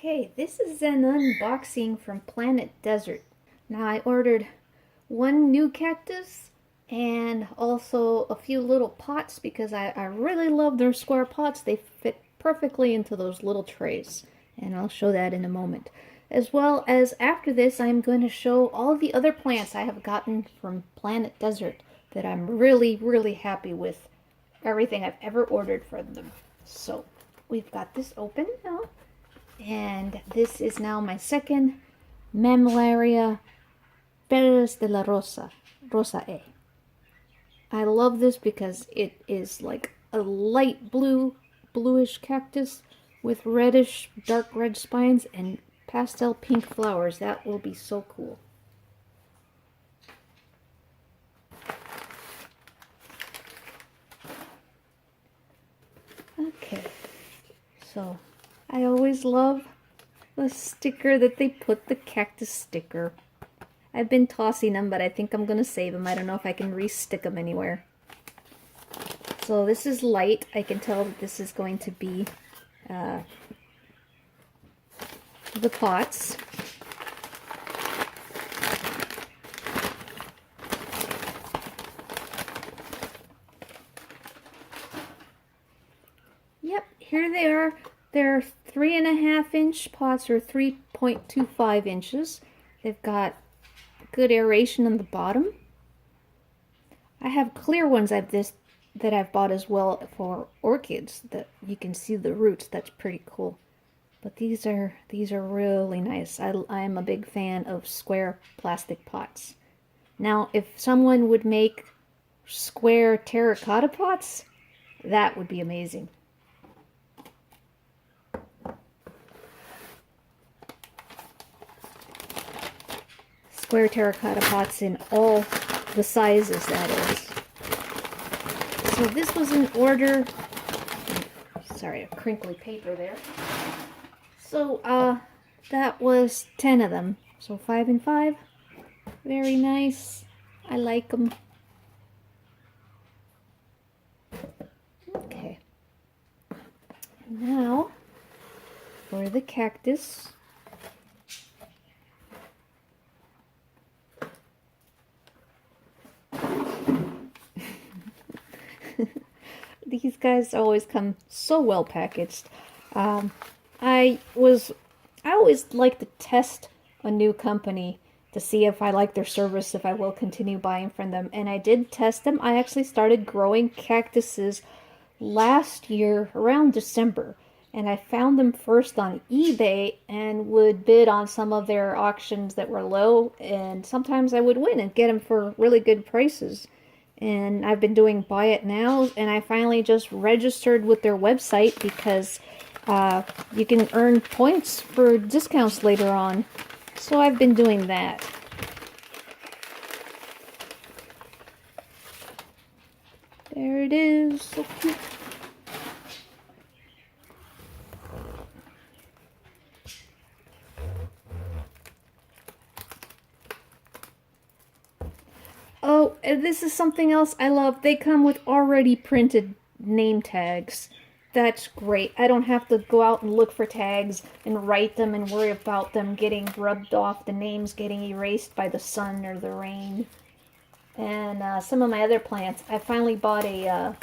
Okay, this is an unboxing from Planet Desert. Now I ordered one new cactus and also a few little pots because I really love their square pots. They fit perfectly into those little trays, and I'll show that in a moment. As well as after this, I'm going to show all the other plants I have gotten from Planet Desert that I'm really happy with everything I've ever ordered from them. So we've got this open now. And this is now my second Mammillaria Perez de la Rosa, Rosa A. I love this because it is like a light blue, bluish cactus with reddish, dark red spines and pastel pink flowers. That will be so cool. Okay, so I always love the sticker that they put, the cactus sticker. I've been tossing them, but I think I'm going to save them. I don't know if I can re-stick them anywhere. So this is light. I can tell that this is going to be the pots. Yep, here they are. They're 3.5-inch pots, or 3.25 inches. They've got good aeration on the bottom. I have clear ones that I've bought as well for orchids that you can see the roots. That's pretty cool. But these are really nice. I'm a big fan of square plastic pots. Now, if someone would make square terracotta pots, that would be amazing. Square terracotta pots in all the sizes, that is. So this was an order. Sorry, a crinkly paper there. So that was 10 of them. So 5 and 5. Very nice. I like them. Okay. Now for the cactus. These guys always come so well packaged. I always like to test a new company to see if I like their service, if I will continue buying from them. And I did test them. I actually started growing cactuses last year around December. And I found them first on eBay and would bid on some of their auctions that were low. And sometimes I would win and get them for really good prices. And I've been doing buy it now, and I finally just registered with their website because you can earn points for discounts later on. So I've been doing that. There it is, so cute. Oh, and this is something else I love. They come with already printed name tags. That's great. I don't have to go out and look for tags and write them and worry about them getting rubbed off, the names getting erased by the sun or the rain. And some of my other plants, I finally bought a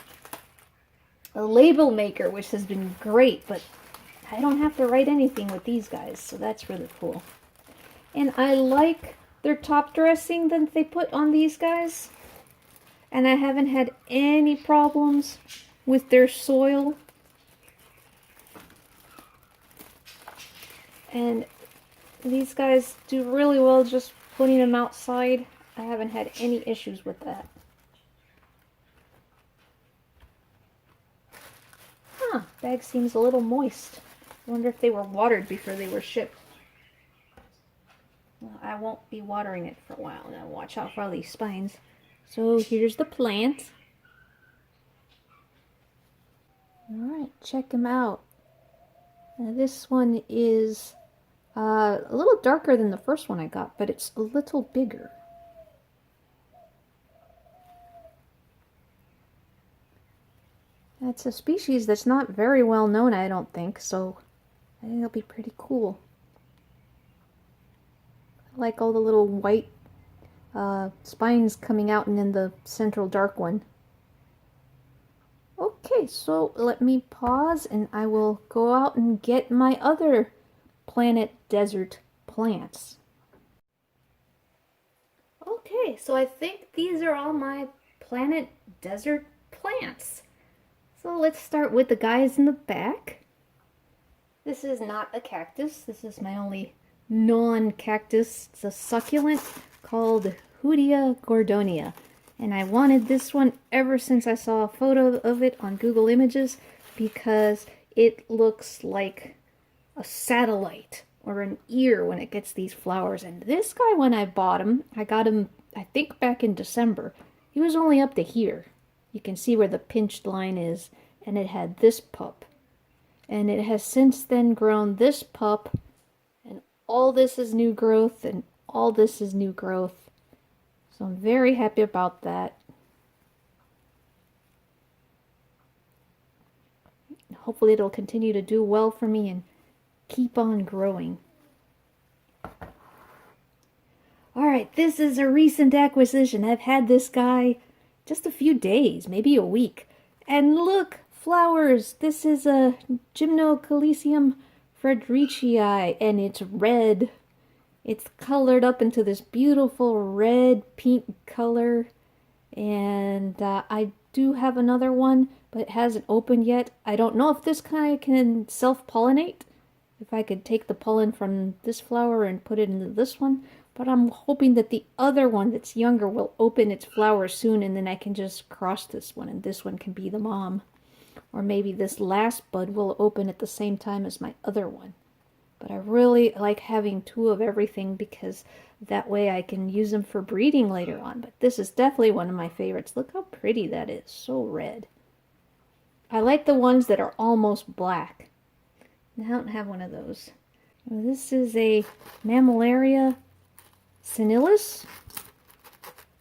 label maker, which has been great, but I don't have to write anything with these guys, so that's really cool. And I like their top dressing that they put on these guys, and I haven't had any problems with their soil. And these guys do really well just putting them outside. I haven't had any issues with that. Bag seems a little moist. I wonder if they were watered before they were shipped. Well, I won't be watering it for a while. Now watch out for all these spines. So here's the plant. Alright, check them out. Now this one is a little darker than the first one I got, but it's a little bigger. That's a species that's not very well known, I don't think, so I think it'll be pretty cool. I like all the little white spines coming out and then the central dark one. Okay, so let me pause and I will go out and get my other planet desert plants. Okay, so I think these are all my planet desert plants. So let's start with the guys in the back. This is not a cactus. This is my only non-cactus. It's a succulent called Hoodia gordonia. And I wanted this one ever since I saw a photo of it on Google Images because it looks like a satellite or an ear when it gets these flowers. And this guy, when I bought him, I got him, I think back in December. He was only up to here. You can see where the pinched line is, and it had this pup. And it has since then grown this pup, and all this is new growth, and all this is new growth. So I'm very happy about that. Hopefully it'll continue to do well for me and keep on growing. Alright, this is a recent acquisition. I've had this guy just a few days, maybe a week. And look, flowers! This is a Gymnocalycium fredericii, and it's red. It's colored up into this beautiful red-pink color. And I do have another one, but it hasn't opened yet. I don't know if this guy can self-pollinate. If I could take the pollen from this flower and put it into this one. But I'm hoping that the other one that's younger will open its flower soon, and then I can just cross this one, and this one can be the mom. Or maybe this last bud will open at the same time as my other one. But I really like having two of everything because that way I can use them for breeding later on. But this is definitely one of my favorites. Look how pretty that is. So red. I like the ones that are almost black. I don't have one of those. This is a Mammillaria senilis.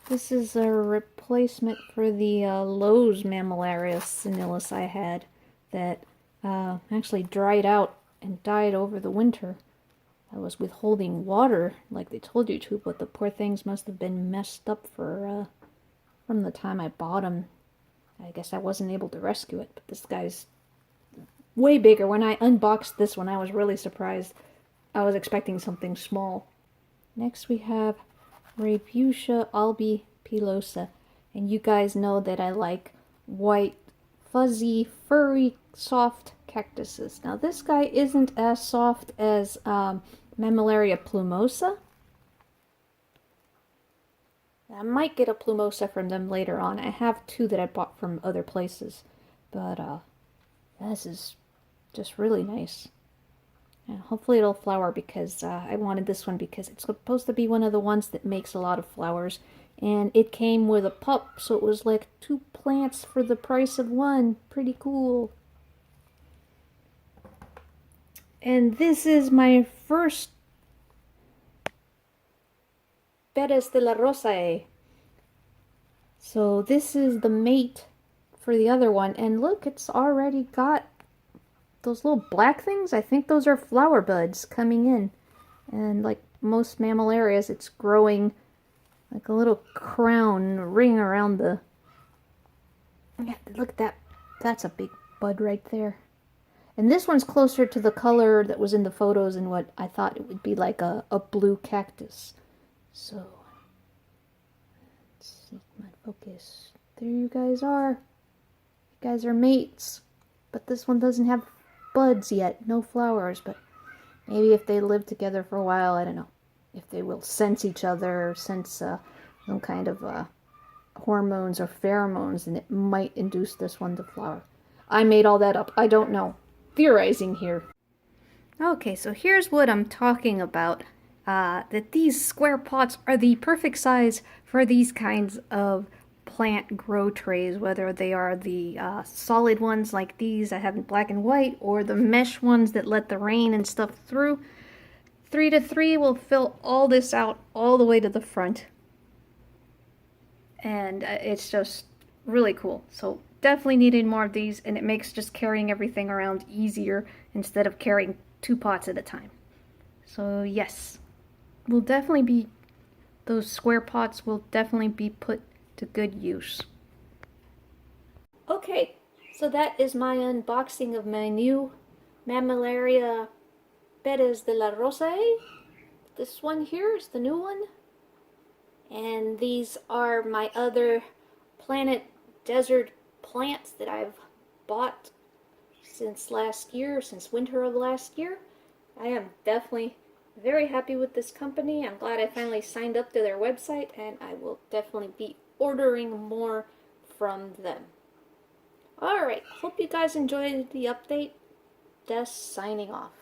This is a replacement for the Lowe's Mammillaria senilis I had that actually dried out and died over the winter. I was withholding water like they told you to, but the poor things must have been messed up for from the time I bought them. I guess I wasn't able to rescue it, but this guy's way bigger. When I unboxed this one, I was really surprised. I was expecting something small. Next we have Rabutia albipilosa, and you guys know that I like white, fuzzy, furry, soft cactuses. Now this guy isn't as soft as Mammillaria plumosa. I might get a plumosa from them later on. I have two that I bought from other places, but this is just really nice. And hopefully it'll flower because I wanted this one because it's supposed to be one of the ones that makes a lot of flowers. And it came with a pup, so it was like 2 plants for the price of 1. Pretty cool. And this is my first Perez de la Rosae. So this is the mate for the other one. And look, it's already got those little black things. I think those are flower buds coming in. And like most Mammillarias, it's growing like a little crown ring around the... Yeah, look at that. That's a big bud right there. And this one's closer to the color that was in the photos and what I thought it would be like a blue cactus. So, let's see my focus. There you guys are. You guys are mates. But this one doesn't have buds yet. No flowers. But maybe if they live together for a while, I don't know. If they will sense each other or sense some kind of hormones or pheromones, and it might induce this one to flower. I made all that up. I don't know. Theorizing here. Okay, so here's what I'm talking about. That these square pots are the perfect size for these kinds of plant grow trays, whether they are the solid ones like these I have in black and white, or the mesh ones that let the rain and stuff through. 3 to 3 will fill all this out all the way to the front. And it's just really cool. So definitely needed more of these, and it makes just carrying everything around easier instead of carrying 2 pots at a time. So yes, will definitely be, those square pots will definitely be put to good use. Okay, so that is my unboxing of my new Mammillaria Perez de la Rosa. This one here is the new one. And these are my other Planet Desert plants that I've bought since last year, since winter of last year. I am definitely very happy with this company. I'm glad I finally signed up to their website, and I will definitely be ordering more from them. Alright, hope you guys enjoyed the update. Des signing off.